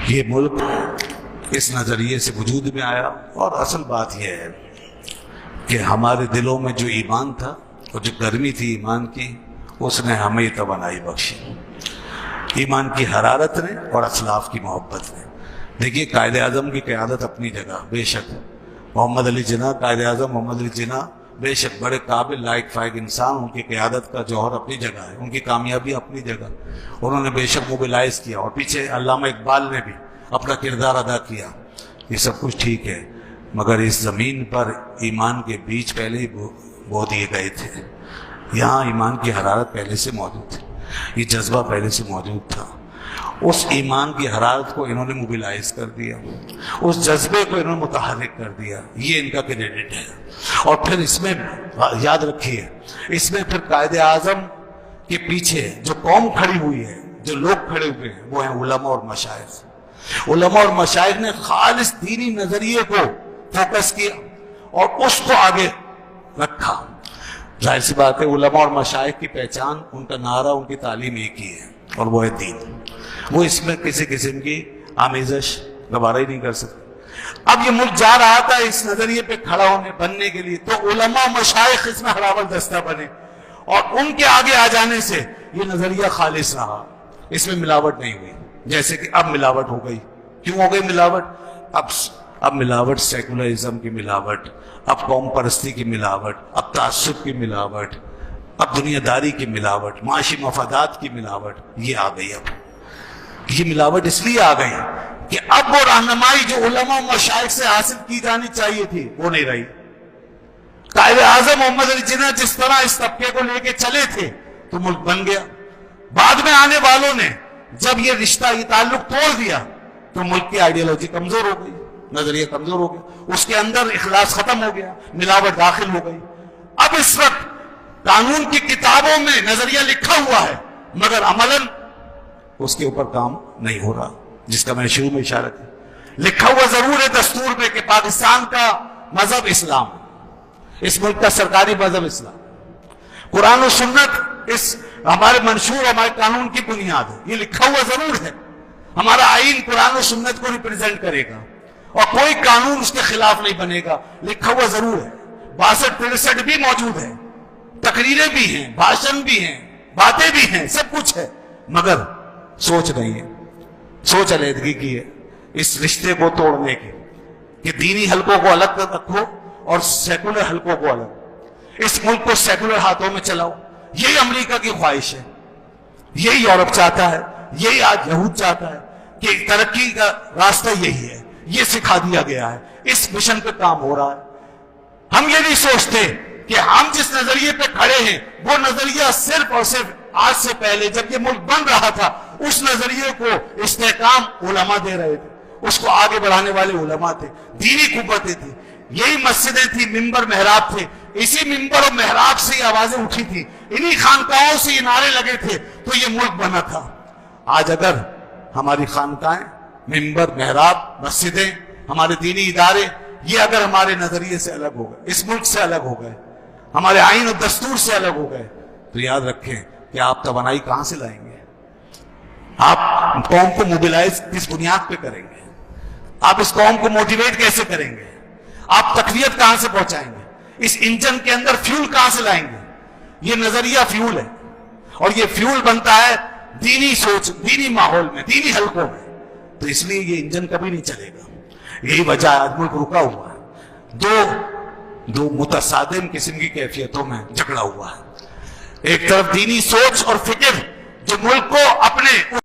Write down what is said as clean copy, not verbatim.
یہ ملک اس نظریے سے وجود میں آیا، اور اصل بات یہ ہے کہ ہمارے دلوں میں جو ایمان تھا اور جو گرمی تھی ایمان کی، اس نے ہمیں توانائی بخشی، ایمان کی حرارت نے اور اسلاف کی محبت نے۔ دیکھیے قائد اعظم کی قیادت اپنی جگہ، بے شک محمد علی جناح، قائد اعظم محمد علی جناح بے شک بڑے قابل لائق فائق انسان، ان کی قیادت کا جوہر اپنی جگہ ہے، ان کی کامیابی اپنی جگہ، انہوں نے بے شک موبلائز کیا، اور پیچھے علامہ اقبال نے بھی اپنا کردار ادا کیا، یہ سب کچھ ٹھیک ہے، مگر اس زمین پر ایمان کے بیج پہلے ہی بو دیے گئے تھے، یہاں ایمان کی حرارت پہلے سے موجود تھی، یہ جذبہ پہلے سے موجود تھا، اس ایمان کی حرارت کو انہوں نے موبلائز کر دیا، اس جذبے کو انہوں نے متحرک کر دیا، یہ ان کا کریڈٹ ہے۔ اور پھر اس میں یاد رکھیے، اس میں پھر قائد اعظم کے پیچھے جو قوم کھڑی ہوئی ہے، جو لوگ کھڑے ہوئے ہیں، وہ ہیں علماء اور مشائخ۔ علماء اور مشائخ نے خالص دینی نظریے کو فوکس کیا اور اس کو آگے رکھا۔ ظاہر سی بات ہے علماء اور مشائخ کی پہچان، ان کا نعرہ، ان کی تعلیم ایک ہی ہے، اور وہ ہے دین، وہ اس میں کسی قسم کی آمیزش گوارا ہی نہیں کر سکتے۔ اب یہ ملک جا رہا تھا اس نظریے پہ کھڑا ہونے بننے کے لیے، تو علماء مشائخ اس میں ہراول دستہ بنے، اور ان کے آگے آ جانے سے یہ نظریہ خالص رہا، اس میں ملاوٹ نہیں ہوئی، جیسے کہ اب ملاوٹ ہو گئی۔ کیوں ہو گئی ملاوٹ؟ اب ملاوٹ سیکولرزم کی ملاوٹ، اب قوم پرستی کی ملاوٹ، اب تعصب کی ملاوٹ، اب دنیا داری کی ملاوٹ، معاشی مفادات کی ملاوٹ، یہ آ گئی۔ اب یہ ملاوٹ اس لیے آ گئی کہ اب وہ رہنمائی جو علماء مشائخ سے حاصل کی جانی چاہیے تھی وہ نہیں رہی۔ قائد اعظم محمد علی جناح جس طرح اس طبقے کو لے کے چلے تھے تو ملک بن گیا، بعد میں آنے والوں نے جب یہ رشتہ، یہ تعلق توڑ دیا تو ملک کی آئیڈیالوجی کمزور ہو گئی، نظریہ کمزور ہو گیا، اس کے اندر اخلاص ختم ہو گیا، ملاوٹ داخل ہو گئی۔ اب اس وقت قانون کی کتابوں میں نظریہ لکھا ہوا ہے، مگر عملاً اس کے اوپر کام نہیں ہو رہا، جس کا میں نے شروع میں اشارہ کیا۔ لکھا ہوا ضرور ہے دستور میں کہ پاکستان کا مذہب اسلام، اس ملک کا سرکاری مذہب اسلام، قرآن و سنت اس ہمارے منشور، ہمارے قانون کی بنیاد ہے، یہ لکھا ہوا ضرور ہے۔ ہمارا آئین قرآن و سنت کو ریپرزینٹ کرے گا اور کوئی قانون اس کے خلاف نہیں بنے گا، لکھا ہوا ضرور ہے۔ 62-63 بھی موجود ہے، تقریریں بھی ہیں، بھاشن بھی ہیں، باتیں بھی ہیں، سب کچھ ہے، مگر سوچ نہیں ہے، سوچ علیحدگی کی ہے اس رشتے کو توڑنے کی، کہ دینی حلقوں کو الگ رکھو اور سیکولر حلقوں کو الگ، اس ملک کو سیکولر ہاتھوں میں چلاؤ۔ یہی امریکہ کی خواہش ہے، یہی یورپ چاہتا ہے، یہی آج یہود چاہتا ہے کہ ترقی کا راستہ یہی ہے، یہ سکھا دیا گیا ہے، اس مشن پہ کام ہو رہا ہے۔ ہم یہ نہیں سوچتے کہ ہم جس نظریے پہ کھڑے ہیں وہ نظریہ صرف اور صرف آج سے پہلے جب یہ ملک بن رہا تھا اس نظریے کو استحکام علماء دے رہے تھے، اس کو آگے بڑھانے والے علماء تھے، دینی قوتیں تھیں، یہی مسجدیں تھیں، ممبر محراب تھے، اسی ممبر اور محراب سے یہ آوازیں اٹھی تھی، انہی خانقاہوں سے یہ نعرے لگے تھے تو یہ ملک بنا تھا۔ آج اگر ہماری خانقاہیں، ممبر محراب، مسجدیں، ہمارے دینی ادارے یہ اگر ہمارے نظریے سے الگ ہو گئے، اس ملک سے الگ ہو گئے، ہمارے آئین اور دستور سے الگ ہو گئے، تو یاد رکھیں کہ آپ توانائی کہاں سے لائیں گے؟ آپ قوم کو موبلائز کس بنیاد پہ کریں گے؟ آپ اس قوم کو موٹیویٹ کیسے کریں گے؟ آپ تقویت کہاں سے پہنچائیں گے؟ اس انجن کے اندر فیول کہاں سے لائیں گے؟ یہ نظریہ فیول ہے، اور یہ فیول بنتا ہے دینی سوچ، دینی ماحول میں، دینی حلقوں میں، تو اس لیے یہ انجن کبھی نہیں چلے گا۔ یہی وجہ ہے آج ملک رکا ہوا ہے، دو متصادم قسم کی کیفیتوں میں جھگڑا ہوا ہے، ایک طرف دینی سوچ اور فکر جو ملک کو اپنے